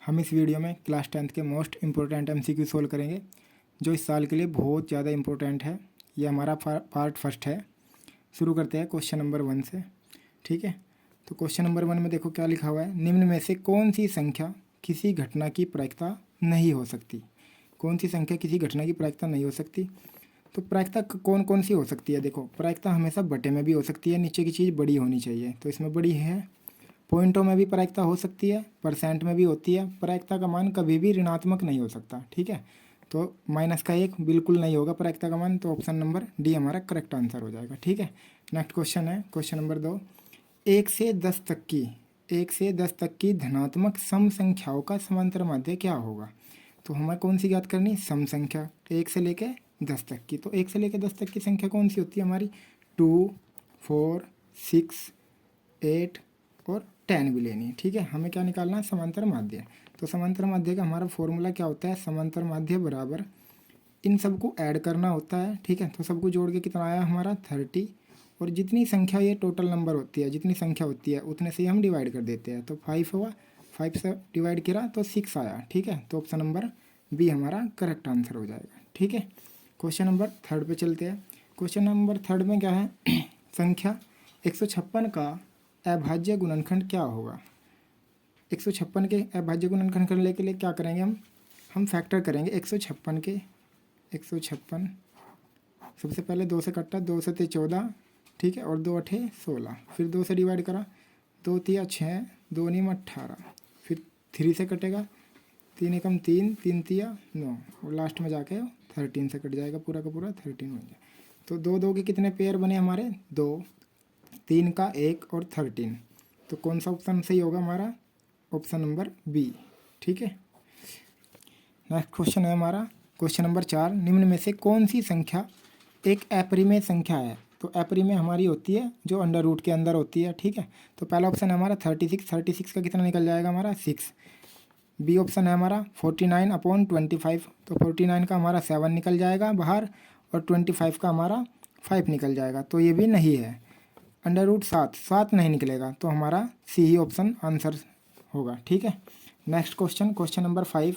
हम इस वीडियो में क्लास 10th के मोस्ट इम्पोर्टेंट MCQ सोल्व करेंगे जो इस साल के लिए बहुत ज़्यादा इम्पोर्टेंट है। ये हमारा पार्ट फर्स्ट है। शुरू करते हैं क्वेश्चन नंबर 1 से। ठीक है, तो क्वेश्चन नंबर 1 में देखो क्या लिखा हुआ है। निम्न में से कौन सी संख्या किसी घटना की प्रायिकता नहीं हो सकती। कौन सी संख्या किसी घटना की प्रायिकता नहीं हो सकती। तो प्रायिकता कौन कौन सी हो सकती है। देखो, प्रायिकता हमेशा बटे में भी हो सकती है, नीचे की चीज़ बड़ी होनी चाहिए, तो इसमें बड़ी है। पॉइंटों में भी प्रायिकता हो सकती है, परसेंट में भी होती है। प्रायिकता का मान कभी भी ऋणात्मक नहीं हो सकता। ठीक है, तो -1 बिल्कुल नहीं होगा प्रायिकता का मान, तो ऑप्शन नंबर डी हमारा करेक्ट आंसर हो जाएगा। ठीक है, नेक्स्ट क्वेश्चन है क्वेश्चन नंबर 2। 1 से 10 तक की धनात्मक सम संख्याओं का समांतर माध्य क्या होगा। तो हमें कौन सी याद करनी, सम संख्या 1 से लेके 10 तक की। तो 1 से लेके 10 तक की संख्या कौन सी होती है हमारी, 2, 4, 6, 8 और 10 भी लेनी है। ठीक है, हमें क्या निकालना है, समांतर माध्य। तो समांतर माध्य का हमारा फॉर्मूला क्या होता है, समांतर माध्य बराबर इन सबको ऐड करना होता है। ठीक है, तो सबको जोड़ के कितना आया हमारा 30, और जितनी संख्या ये टोटल नंबर होती है, जितनी संख्या होती है उतने से हम डिवाइड कर देते हैं। तो 5 हुआ, 5 से डिवाइड किया तो 6 आया। ठीक है, तो ऑप्शन नंबर बी हमारा करेक्ट आंसर हो जाएगा। ठीक है, क्वेश्चन नंबर 3 पे चलते हैं। क्वेश्चन नंबर 3 में क्या है, संख्या 156 का अभाज्य गुणनखंड क्या होगा। 156 के अभाज्य गुणनखंड करने के लिए क्या करेंगे, हम फैक्टर करेंगे 156 के। 156 सबसे पहले 2 से कटा, 2 से 14, ठीक है, और 2 8 16, फिर 2 से डिवाइड करा, 2 3 6, 2 9 18, फिर 3 से कटेगा, 3 एकम 3, 3 3 9, और लास्ट में जाके 13 से कट जाएगा, पूरा का पूरा 13 बन जाएगा। तो 2 2 के कितने पेयर बने हमारे, 2, 3 का 1 और 13। तो कौन सा ऑप्शन सही होगा हमारा, ऑप्शन नंबर बी। ठीक है, नेक्स्ट क्वेश्चन है हमारा क्वेश्चन नंबर 4। निम्न में से कौन सी संख्या एक अपरिमेय संख्या है। तो अपरिमेय हमारी होती है जो अंडर रूट के अंदर होती है। ठीक है, तो पहला ऑप्शन है हमारा 36, 36 का कितना निकल जाएगा हमारा 6। बी ऑप्शन है हमारा 49/25, तो 49 का हमारा 7 निकल जाएगा बाहर, और 25 का हमारा 5 निकल जाएगा, तो ये भी नहीं है। अंडर रूट 7 नहीं निकलेगा, तो हमारा सी ही ऑप्शन आंसर होगा। ठीक है, नेक्स्ट क्वेश्चन क्वेश्चन नंबर 5।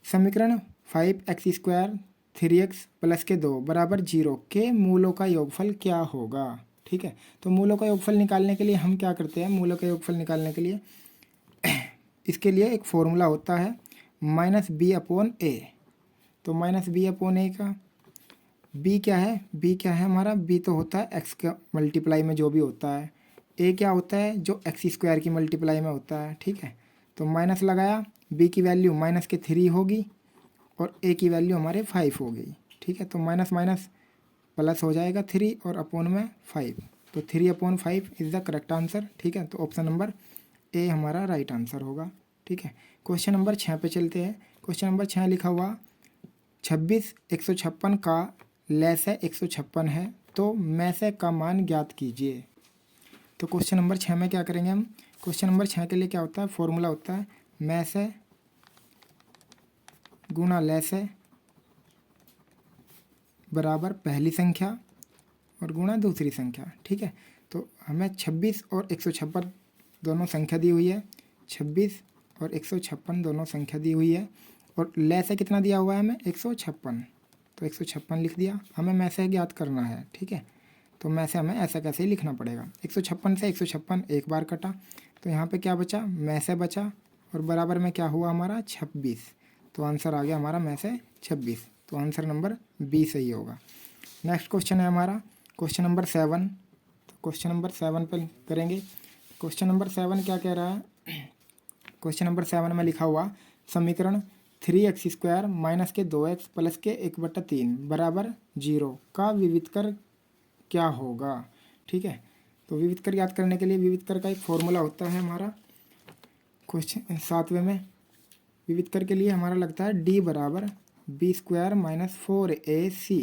समीकरण 5x² 3x प्लस के 2 बराबर 0 के मूलों का योगफल क्या होगा। ठीक है, तो मूलों का योगफल निकालने के लिए हम क्या करते हैं, मूलों का योगफल निकालने के लिए इसके लिए एक फॉर्मूला होता है -b/a। तो -b/a का b क्या है, b क्या है हमारा, b तो होता है x का मल्टीप्लाई में जो भी होता है, a क्या होता है जो x² की मल्टीप्लाई में होता है। ठीक है, तो माइनस लगाया, b की वैल्यू -3 होगी और a की वैल्यू हमारे 5 हो गई। ठीक है, तो माइनस माइनस प्लस हो जाएगा 3 और अपॉन में 5, तो 3/5 इज़ द करेक्ट आंसर। ठीक है, तो ऑप्शन नंबर ए हमारा राइट आंसर होगा। ठीक है, क्वेश्चन नंबर 6 पे चलते हैं। क्वेश्चन नंबर 6 लिखा हुआ 26 156 का लैसे 156 है, तो मैसे का मान ज्ञात कीजिए। तो क्वेश्चन नंबर 6 में क्या करेंगे हम, क्वेश्चन नंबर 6 के लिए क्या होता है, फॉर्मूला होता है मैसे गुणा लैसे बराबर पहली संख्या और गुणा दूसरी संख्या। ठीक है, तो हमें 26 और 156 दोनों संख्या दी हुई है, 26 और 156 दोनों संख्या दी हुई है, और लैसे कितना दिया हुआ है हमें 156, तो 156 लिख दिया। हमें मैसे ज्ञात करना है। ठीक है, तो मैसे हमें ऐसा कैसे ही लिखना पड़ेगा। 156 से 156 एक बार कटा, तो यहाँ पे क्या बचा, मैसे बचा, और बराबर में क्या हुआ हमारा 26, तो आंसर आ गया हमारा मैसे 26, तो आंसर नंबर बी सही होगा। नेक्स्ट क्वेश्चन है हमारा क्वेश्चन नंबर 7। तो क्वेश्चन नंबर 7 पर करेंगे। क्वेश्चन नंबर 7 क्या कह रहा है, क्वेश्चन नंबर 7 में लिखा हुआ समीकरण 3x² माइनस के 2x प्लस के 1/3 बराबर 0 का विविधकर क्या होगा। ठीक है, तो विविधकर याद करने के लिए विविधकर का एक फॉर्मूला होता है हमारा क्वेश्चन 7वें में। विविधकर के लिए हमारा लगता है d बराबर b² - 4ac।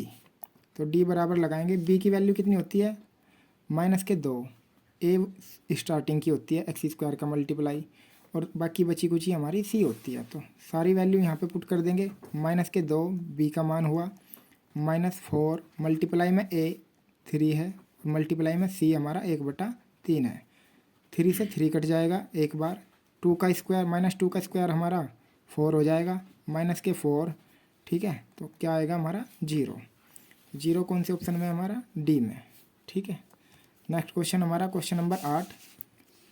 तो d बराबर लगाएंगे, b की वैल्यू कितनी होती है -2, a स्टार्टिंग की होती है x² का मल्टीप्लाई, और बाकी बची कुची हमारी c होती है। तो सारी वैल्यू यहाँ पे पुट कर देंगे, -2 b का मान हुआ, -4 मल्टीप्लाई में a 3 है, मल्टीप्लाई में c हमारा 1/3 है। 3 से 3 कट जाएगा एक बार, 2 का स्क्वायर माइनस 2 का स्क्वायर हमारा 4 हो जाएगा, माइनस के 4, ठीक है। तो क्या आएगा हमारा 0। 0 कौन से ऑप्शन में है हमारा? डी में, ठीक है। नेक्स्ट क्वेश्चन हमारा क्वेश्चन नंबर 8,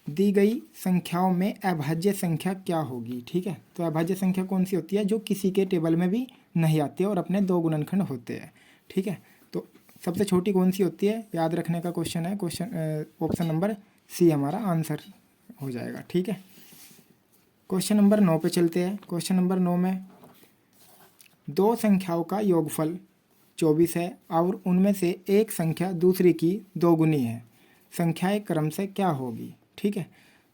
दी गई संख्याओं में अभाज्य संख्या क्या होगी, ठीक है। तो अभाज्य संख्या कौन सी होती है? जो किसी के टेबल में भी नहीं आती है और अपने 2 गुणनखंड होते हैं, ठीक है। तो सबसे छोटी कौन सी होती है, याद रखने का क्वेश्चन है। ऑप्शन नंबर सी हमारा आंसर हो जाएगा, ठीक है। क्वेश्चन नंबर 9 पे चलते हैं। क्वेश्चन नंबर 9 में 2 संख्याओं का योगफल 24 है और उनमें से एक संख्या दूसरी की दोगुनी है, संख्याएं क्रम से क्या होगी, ठीक है।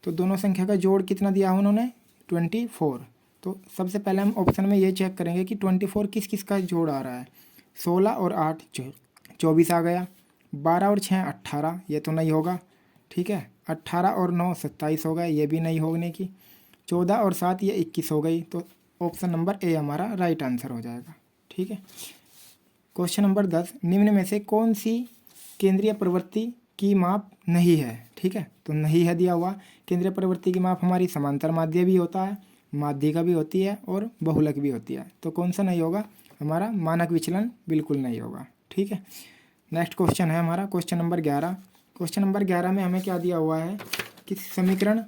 तो दोनों संख्या का जोड़ कितना दिया है उन्होंने? 24। तो सबसे पहले हम ऑप्शन में ये चेक करेंगे कि 24 किस किस का जोड़ आ रहा है। 16 और 8 24 आ गया, 12 और 6 18, ये तो नहीं होगा, ठीक है। 18 और 9 27 हो गए, ये भी नहीं होने की। 14 और 7 ये 21 हो गई। तो ऑप्शन नंबर ए हमारा राइट आंसर हो जाएगा, ठीक है। क्वेश्चन नंबर 10, निम्न में से कौन सी केंद्रीय प्रवृत्ति की माप नहीं है, ठीक है। तो नहीं है दिया हुआ। केंद्रीय प्रवृत्ति की माप हमारी समांतर माध्य भी होता है, माध्यिका भी होती है और बहुलक भी होती है। तो कौन सा नहीं होगा? हमारा मानक विचलन बिल्कुल नहीं होगा, ठीक है। नेक्स्ट क्वेश्चन है हमारा क्वेश्चन नंबर 11। क्वेश्चन नंबर 11 में हमें क्या दिया हुआ है कि समीकरण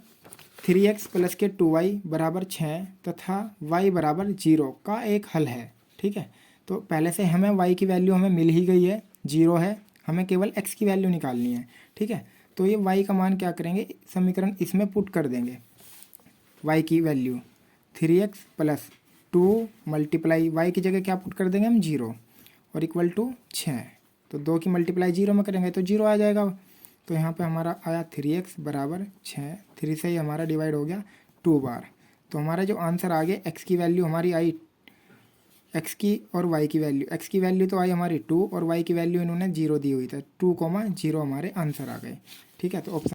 3x प्लस के 2y बराबर 6 तथा y बराबर 0 का एक हल है, ठीक है। तो पहले से हमें y की वैल्यू हमें मिल ही गई है, 0 है, हमें केवल x की वैल्यू निकालनी है, ठीक है। तो ये y का मान क्या करेंगे, समीकरण इसमें पुट कर देंगे। y की value 3x plus 2 multiply y की जगह क्या पुट कर देंगे हम? 0 और इक्वल टू 6। तो 2 की मल्टीप्लाई 0 में करेंगे तो 0 आ जाएगा। तो यहाँ पे हमारा आया 3x बराबर 6, 3 से ही हमारा डिवाइड हो गया 2 बार। तो हमारा जो आंसर आ गया, x की वैल्यू हमारी आई, x की और y की वैल्यू, x की वैल्यू तो आई हमारी 2 और y की वैल्यू इन्होंने 0 दी हुई था, 2, 0 हमारे आंसर आ गए, ठीक है। तो ऑप्शन